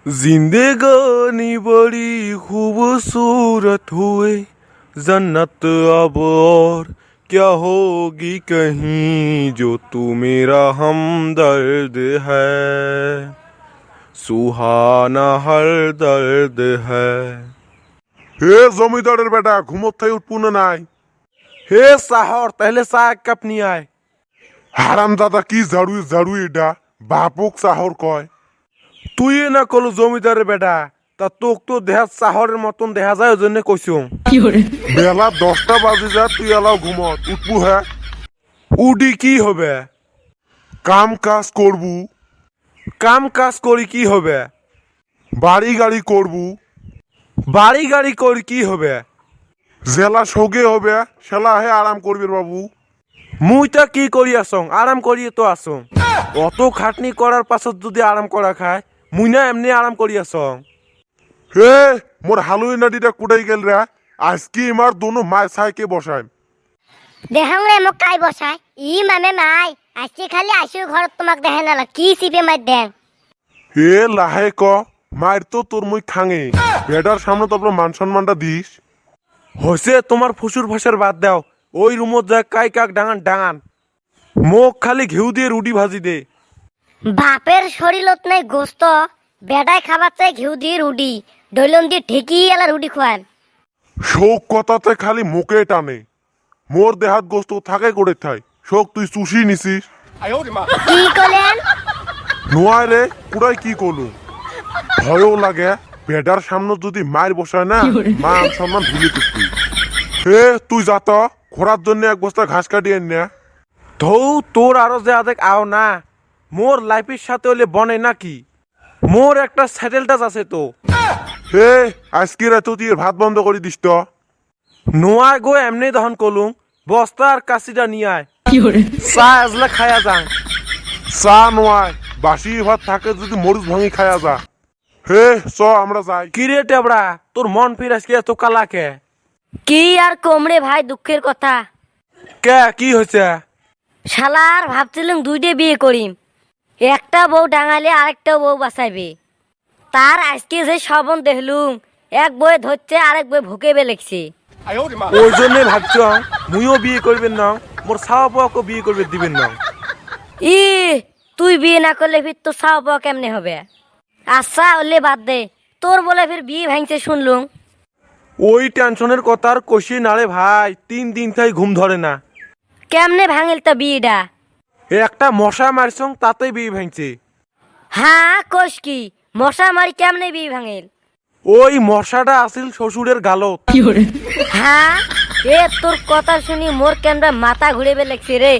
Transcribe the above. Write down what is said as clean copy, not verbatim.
जिंदगानी बड़ी खूबसूरत हुए जन्नत अब और क्या होगी कहीं जो तू मेरा हमदर्द है सुहाना हर दर्द है। হে জমিদারের বেটা ঘুমোর থেকে উঠবো না নাই? हे साहर पहले सा एक कप नहीं आए। হারাম দাদা কি ঝাড়ু এটা বাপক চাহর কয়। তুই না কলো জমিদারের বেটা তা তোক তো দেহা সাহরের মতন দেখা যায় ওই জন্য কইছুম। বেলা 10টা বাজে যা তুই এলাও ঘুমত উঠবো হ্যাঁ উডি কি হবে? কাম কাজ করবু কাম কাজ করি কি হবে? বাড়ি গাড়ি করবু বাড়ি গাড়ি করি কি হবে? জেলা সগে হবে সেলা হে আরাম করবি বাবু। মুই তা কি করি আসং আরাম করি তো আসং অত খাটনি করার পাছত যদি আরাম করা খায় মুই না এমনি আরাম করি আসং। হে মোর হালুই নাটিটা কুটাই গেল রে আজকে আমার দোনো মায় ছাইকে বসাই দেখাং রে মোক কাই বসাই ই মানে নাই আজকে খালি আইসু ঘরত তোমাক দেখে না কি চিপে মার দেন। হে লাহে ক মায়ের তো তোর মুই খাঙে বেটার সামনে তো আপনার মান সম্মানটা দিস। হইছে তোমার ফুসুর ফাঁসের বাদ দাও ওই রুমত যা কাই কাক ডাঙান ডাঙান মোক খালি ঘিউ দিয়ে রুটি ভাজি দে। বাপের শরীরত নাই গোস্ত বেটায় খাবার চাই ঘিউ দিয়ে রুটি ডইলন দিয়ে ঠেকি এলা রুটি খোয়ান। শোক কথাতে খালি মুখে টানে মোর দেহাত গোস্ত থাকে করে থাই শোক তুই চুষি নিছিস কি কলেন? নোয়ায় রে কুড়াই কি করলু ভয়ও লাগে বেটার সামনে যদি মায়ের বসায় না মান সম্মান ভুলে তুই। হে তুই যাত খোরার জন্য এক বস্তা ঘাস কাটিয়ে নে। ধৌ তোর আরো যে আদেক আও না মোর লাইফের সাথে হলে বনে নাকি মোর একটা স্যাটেলটাস আছে তো। হে আজকে রাতে তুই ভাত বন্ধ করে দিস তো। নোয়ায় গো এমনি দহন কলুম বস্তা আর কাশিটা নিয়ে আয় চা আজলা খায়া যাং। চা নোয়ায় বাসি ভাত থাকে যদি মরিচ ভাঙি খায়া যা। হে চ আমরা যাই। কিরে টেবড়া তোর মন ফির আজকে এত কালা কে? কি আর কমরে ভাই দুঃখের কথা কে কি হয়েছে? শালার ভাবছিলাম দুইটা বিয়ে করিম একটা বউ ডাঙালে আরেকটা বউ বাঁচাইবে তার আজকে যে সবন দেখলুম এক বই ধরছে আরেক বই ভুকে বেলেগছে। ওই জন্যে ভাবছ মুইও বিয়ে করবেন না মোর সাওয়া পাওয়াকে বিয়ে করবে দিবেন না। ই তুই বিয়ে না করলে ফির তোর সাওয়া পাওয়া কেমনে হবে? আচ্ছা ওলে বাদ দে তোর বলে ফির বিয়ে ভাঙছে শুনলুম। ওই টেনশনের কথা আর কষি নারে ভাই 3 দিন তাই ঘুম ধরে না। কেমনে ভাঙিল তা বিয়েটা? একটা মশা মারছং তাতেই বিয়ে ভাঙছে। হ্যাঁ কোষ কি মশা মারি কেমনে বিয়ে ভাঙিল? ওই মশাটা আসিল শ্বশুরের গালত। হ্যাঁ এ তোর কথা শুনি মোর কেমরা মাথা ঘুরে বেলেগছে রে।